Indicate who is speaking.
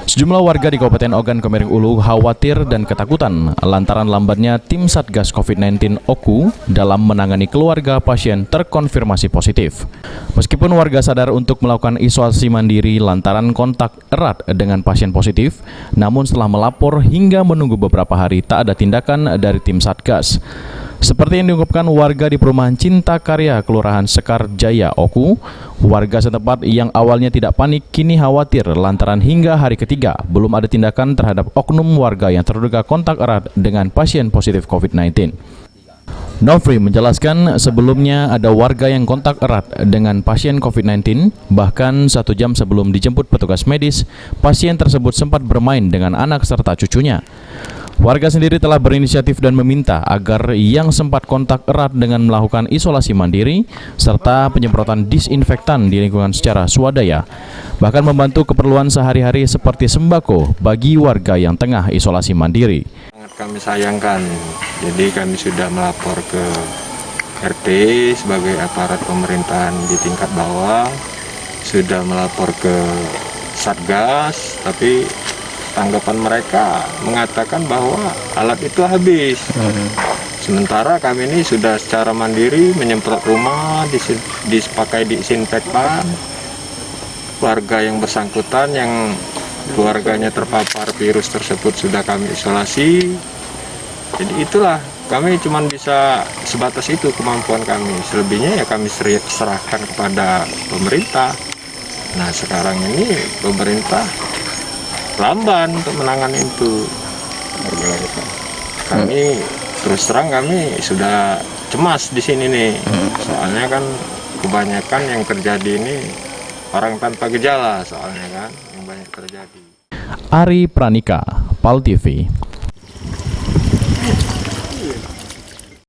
Speaker 1: Sejumlah warga di Kabupaten Ogan Komering Ulu khawatir dan ketakutan lantaran lambatnya tim Satgas COVID-19 OKU dalam menangani keluarga pasien terkonfirmasi positif. Meskipun warga sadar untuk melakukan isolasi mandiri lantaran kontak erat dengan pasien positif, namun setelah melapor hingga menunggu beberapa hari tak ada tindakan dari tim Satgas. Seperti yang diungkapkan warga di perumahan Cinta Karya, Kelurahan Sekar Jaya, OKU, warga setempat yang awalnya tidak panik kini khawatir lantaran hingga hari ketiga belum ada tindakan terhadap oknum warga yang terduga kontak erat dengan pasien positif COVID-19. Nofri menjelaskan sebelumnya ada warga yang kontak erat dengan pasien COVID-19, bahkan 1 jam sebelum dijemput petugas medis, pasien tersebut sempat bermain dengan anak serta cucunya. Warga sendiri telah berinisiatif dan meminta agar yang sempat kontak erat dengan melakukan isolasi mandiri serta penyemprotan disinfektan di lingkungan secara swadaya, bahkan membantu keperluan sehari-hari seperti sembako bagi warga yang tengah isolasi mandiri.
Speaker 2: Sangat kami sayangkan, jadi kami sudah melapor ke RT sebagai aparat pemerintahan di tingkat bawah, sudah melapor ke Satgas, tapi tanggapan mereka mengatakan bahwa alat itu habis. Sementara kami ini sudah secara mandiri menyemprot rumah, dipakai disinfektan. Warga yang bersangkutan yang keluarganya terpapar virus tersebut sudah kami isolasi. Jadi itulah, kami cuma bisa sebatas itu kemampuan kami. Selebihnya ya kami serahkan kepada pemerintah. Nah sekarang ini pemerintah lamban untuk menangani itu. Kami terus terang kami sudah cemas di sini nih. Soalnya kan kebanyakan yang terjadi ini orang tanpa gejala soalnya kan yang banyak terjadi.
Speaker 1: Ari Pranika, PAL TV.